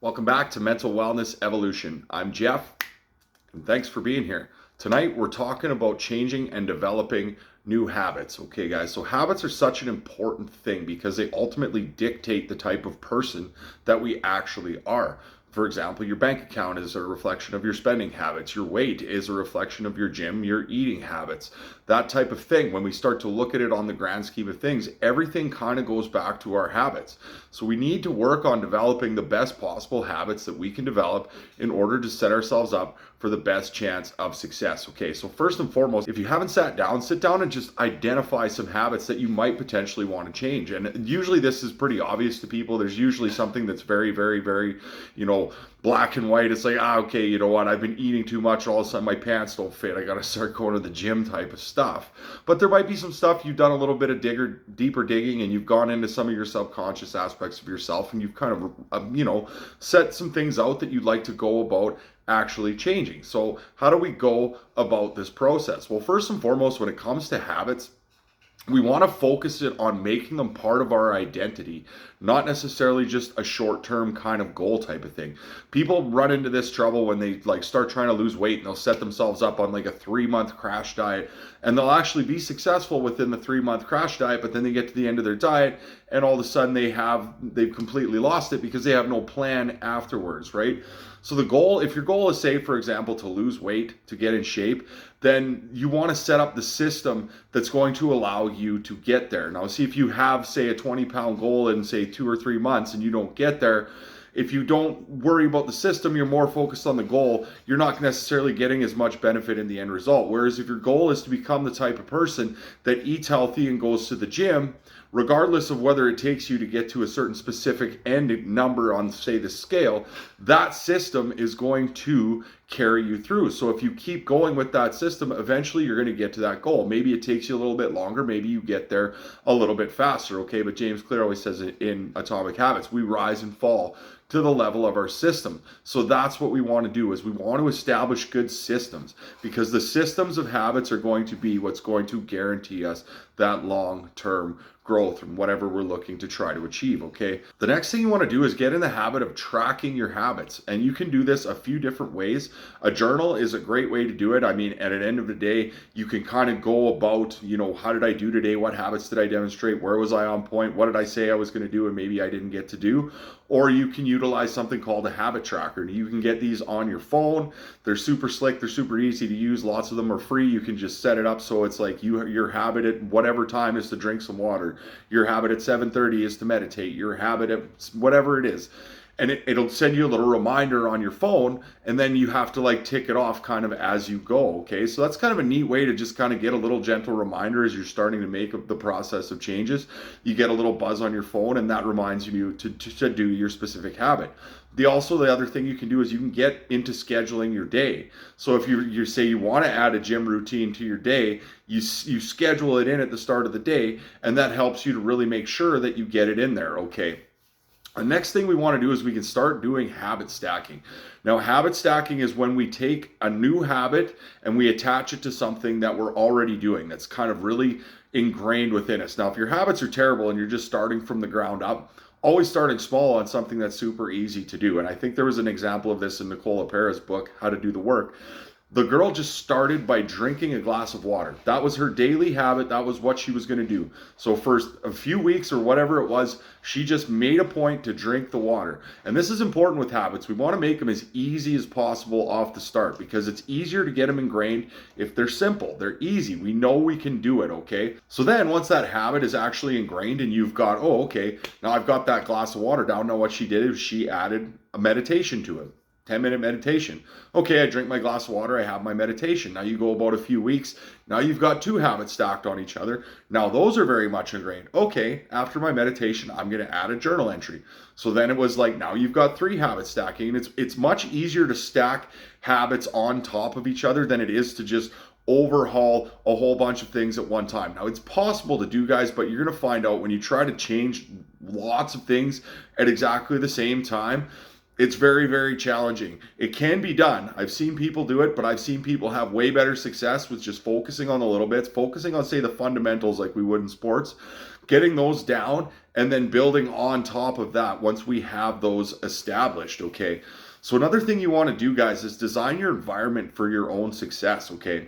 Welcome back to Mental Wellness Evolution. I'm Jeff, and thanks for being here. Tonight, we're talking about changing and developing new habits. Okay, guys, so habits are such an important thing because they ultimately dictate the type of person that we actually are. For example, your bank account is a reflection of your spending habits. Your weight is a reflection of your gym, your eating habits, that type of thing. When we start to look at it on the grand scheme of things, everything kind of goes back to our habits. So we need to work on developing the best possible habits that we can develop in order to set ourselves up for the best chance of success. Okay, so first and foremost, if you haven't sat down, sit down and just identify some habits that you might potentially want to change. And usually this is pretty obvious to people. There's usually something that's very, black and white. It's like, okay, you know what? I've been eating too much. All of a sudden my pants don't fit. I got to start going to the gym type of stuff. But there might be some stuff you've done a little bit of deeper digging, and you've gone into some of your subconscious aspects of yourself, and you've kind of, set some things out that you'd like to go about actually changing. So how do we go about this process? Well, first and foremost, when it comes to habits, we want to focus it on making them part of our identity, not necessarily just a short-term kind of goal type of thing. People run into this trouble when they start trying to lose weight, and they'll set themselves up on a 3-month crash diet, and they'll actually be successful within the 3-month crash diet, but then they get to the end of their diet and all of a sudden they've completely lost it because they have no plan afterwards, right? So the goal, if your goal is, say, for example, to lose weight, to get in shape, then you want to set up the system that's going to allow you to get there. Now, see, if you have, say, a 20-pound goal in, say, 2 or 3 months and you don't get there, if you don't worry about the system, you're more focused on the goal, you're not necessarily getting as much benefit in the end result. Whereas if your goal is to become the type of person that eats healthy and goes to the gym, regardless of whether it takes you to get to a certain specific end number on, say, the scale, that system is going to carry you through. So if you keep going with that system, eventually you're going to get to that goal. Maybe it takes you a little bit longer. Maybe you get there a little bit faster. Okay, but James Clear always says it in Atomic Habits, we rise and fall to the level of our system. So that's what we want to do, is we want to establish good systems, because the systems of habits are going to be what's going to guarantee us that long-term growth and whatever we're looking to try to achieve. Okay, the next thing you want to do is get in the habit of tracking your habits, and you can do this a few different ways. A journal is a great way to do it. I mean, at the end of the day, you can kind of go about, how did I do today? What habits did I demonstrate? Where was I on point? What did I say I was going to do and maybe I didn't get to do? Or you can utilize something called a habit tracker. You can get these on your phone. They're super slick. They're super easy to use. Lots of them are free. You can just set it up so it's like your habit at whatever time is to drink some water. Your habit at 7:30 is to meditate. Your habit at whatever it is. And it'll send you a little reminder on your phone, and then you have to tick it off kind of as you go. Okay, so that's kind of a neat way to just kind of get a little gentle reminder as you're starting to make the process of changes. You get a little buzz on your phone, and that reminds you to do your specific habit. The other thing you can do is you can get into scheduling your day. So if you say you want to add a gym routine to your day, you schedule it in at the start of the day, and that helps you to really make sure that you get it in there. Okay. The next thing we want to do is we can start doing habit stacking. Now, habit stacking is when we take a new habit and we attach it to something that we're already doing that's kind of really ingrained within us. Now, if your habits are terrible and you're just starting from the ground up, always starting small on something that's super easy to do. And I think there was an example of this in Nicole LePera's book, How to Do the Work. The girl just started by drinking a glass of water. That was her daily habit. That was what she was going to do. So for a few weeks or whatever it was, she just made a point to drink the water. And this is important with habits. We want to make them as easy as possible off the start, because it's easier to get them ingrained if they're simple. They're easy. We know we can do it, okay? So then once that habit is actually ingrained and you've got, now I've got that glass of water down. Now what she did is she added a meditation to it. 10-minute meditation. Okay, I drink my glass of water, I have my meditation. Now you go about a few weeks, now you've got 2 habits stacked on each other. Now those are very much ingrained. Okay, after my meditation, I'm going to add a journal entry. So then it was now you've got 3 habits stacking, and it's much easier to stack habits on top of each other than it is to just overhaul a whole bunch of things at one time. Now, it's possible to do, guys, but you're going to find out when you try to change lots of things at exactly the same time, It's very, very challenging. It can be done. I've seen people do it, but I've seen people have way better success with just focusing on the little bits, focusing on, say, the fundamentals like we would in sports, getting those down, and then building on top of that once we have those established, okay? So, another thing you want to do, guys, is design your environment for your own success, okay?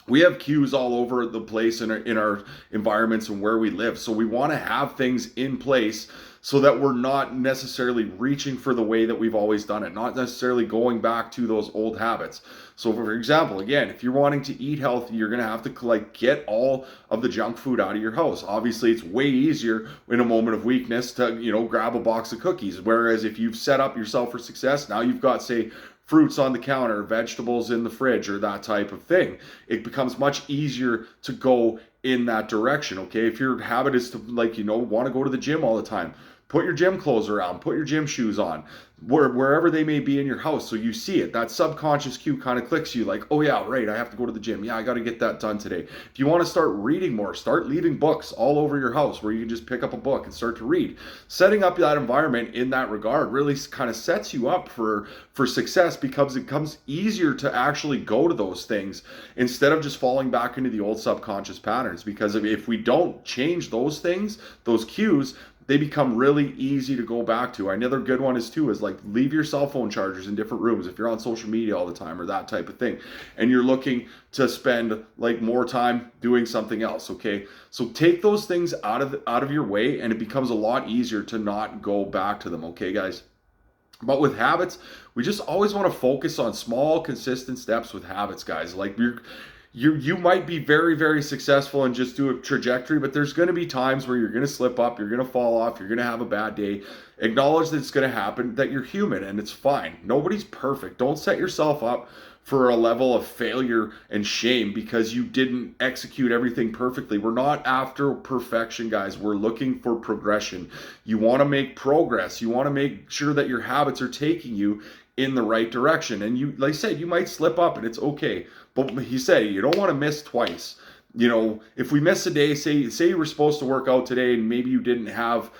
We have cues all over the place in our environments and where we live. So we want to have things in place so that we're not necessarily reaching for the way that we've always done it, not necessarily going back to those old habits. So for example, again, if you're wanting to eat healthy, you're going to have to like get all of the junk food out of your house. Obviously, it's way easier in a moment of weakness to, grab a box of cookies. Whereas if you've set up yourself for success, now you've got, say, fruits on the counter, vegetables in the fridge, or that type of thing. It becomes much easier to go in that direction, okay? If your habit is to, want to go to the gym all the time, put your gym clothes around, put your gym shoes on, wherever they may be in your house, so you see it. That subconscious cue kind of clicks you like, oh yeah, right, I have to go to the gym. Yeah, I got to get that done today. If you want to start reading more, start leaving books all over your house where you can just pick up a book and start to read. Setting up that environment in that regard really kind of sets you up for success, because it becomes easier to actually go to those things instead of just falling back into the old subconscious patterns. Because if we don't change those things, those cues, they become really easy to go back to. Another good one is like leave your cell phone chargers in different rooms if you're on social media all the time or that type of thing, and you're looking to spend like more time doing something else. Okay, so take those things out of your way, and it becomes a lot easier to not go back to them. Okay, guys. But with habits, we just always want to focus on small, consistent steps with habits, guys. Like you might be very, very successful and just do a trajectory, but there's going to be times where you're going to slip up, you're going to fall off, you're going to have a bad day. Acknowledge that it's going to happen, that you're human, and it's fine. Nobody's perfect. Don't set yourself up for a level of failure and shame because you didn't execute everything perfectly. We're not after perfection, guys. We're looking for progression. You want to make progress. You want to make sure that your habits are taking you in the right direction. And you, like I said, you might slip up, and it's okay. But he said you don't want to miss twice. If we miss a day, say you were supposed to work out today and maybe you didn't have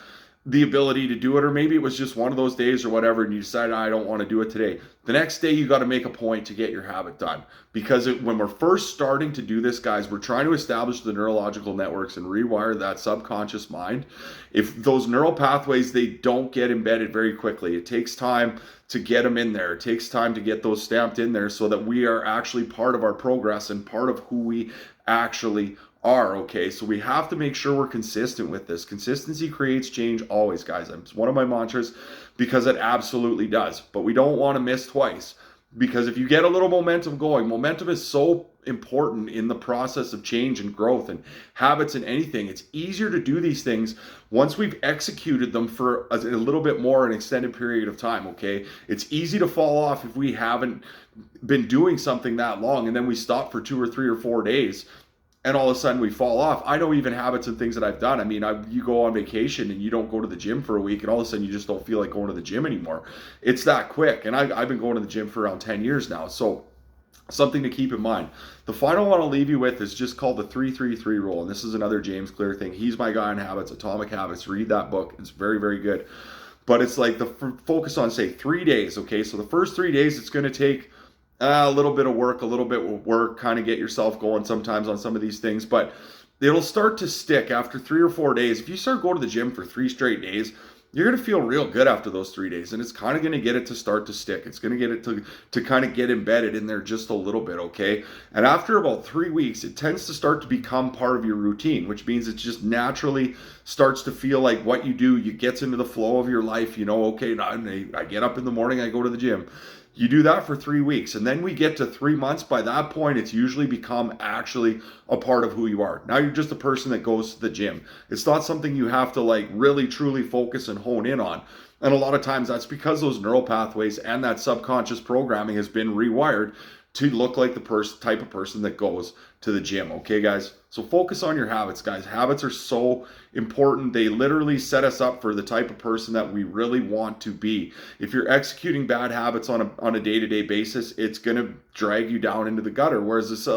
the ability to do it, or maybe it was just one of those days or whatever, and you decided, I don't want to do it today. The next day, you got to make a point to get your habit done. Because when we're first starting to do this, guys, we're trying to establish the neurological networks and rewire that subconscious mind. If those neural pathways, they don't get embedded very quickly. It takes time to get them in there. It takes time to get those stamped in there so that we are actually part of our progress and part of who we actually are. Okay, so we have to make sure we're consistent with this. Consistency creates change always, guys. It's one of my mantras because it absolutely does. But we don't want to miss twice, because if you get a little momentum going, momentum is so important in the process of change and growth and habits and anything. It's easier to do these things once we've executed them for a little bit more an extended period of time. Okay, it's easy to fall off if we haven't been doing something that long and then we stop for 2 or 3 or 4 days and all of a sudden we fall off. I know even habits and things that I've done. I mean, you go on vacation and you don't go to the gym for a week, and all of a sudden you just don't feel like going to the gym anymore. It's that quick. And I've been going to the gym for around 10 years now. So something to keep in mind. The final one I'll leave you with is just called the 3-3-3 rule. And this is another James Clear thing. He's my guy on habits, Atomic Habits. Read that book. It's very, very good. But it's like the focus on, say, 3 days. Okay, so the first 3 days, it's going to take a little bit of work, kind of get yourself going sometimes on some of these things, but it'll start to stick after 3 or 4 days. If you start going to the gym for 3 straight days, you're going to feel real good after those 3 days, and it's kind of going to get it to start to stick. It's going to get it to kind of get embedded in there just a little bit, okay? And after about 3 weeks, it tends to start to become part of your routine, which means it just naturally starts to feel like what you do, you gets into the flow of your life. Okay, I get up in the morning, I go to the gym. You do that for 3 weeks, and then we get to 3 months. By that point, it's usually become actually a part of who you are. Now you're just a person that goes to the gym. It's not something you have to like really truly focus and hone in on. And a lot of times that's because those neural pathways and that subconscious programming has been rewired to look like the type of person that goes to the gym. Okay, guys? So focus on your habits, guys. Habits are so important. They literally set us up for the type of person that we really want to be. If you're executing bad habits on a day-to-day basis, it's going to drag you down into the gutter. Whereas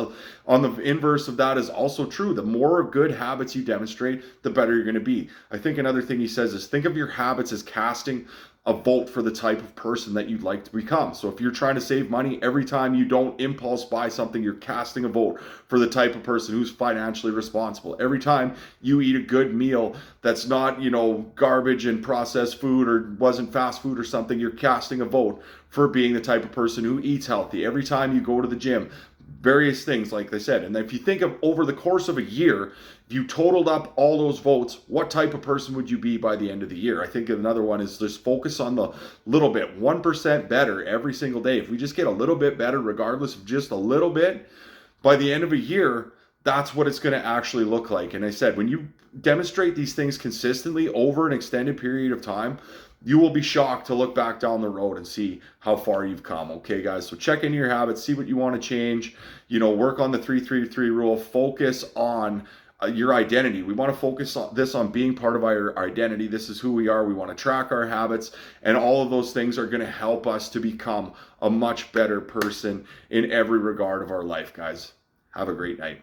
on the inverse of that is also true. The more good habits you demonstrate, the better you're going to be. I think another thing he says is think of your habits as casting a vote for the type of person that you'd like to become. So if you're trying to save money, every time you don't impulse buy something, you're casting a vote for the type of person who's financially responsible. Every time you eat a good meal that's not, garbage and processed food or wasn't fast food or something, you're casting a vote for being the type of person who eats healthy. Every time you go to the gym, various things, like they said. And if you think of over the course of a year, if you totaled up all those votes, what type of person would you be by the end of the year? I think another one is just focus on the little bit, 1% better every single day. If we just get a little bit better, regardless of just a little bit, by the end of a year, that's what it's going to actually look like. And I said, when you demonstrate these things consistently over an extended period of time, you will be shocked to look back down the road and see how far you've come. Okay, guys, so check into your habits, see what you want to change, work on the 3-3-3 rule, focus on your identity. We want to focus on this, on being part of our identity. This is who we are. We want to track our habits, and all of those things are going to help us to become a much better person in every regard of our life, guys. Have a great night.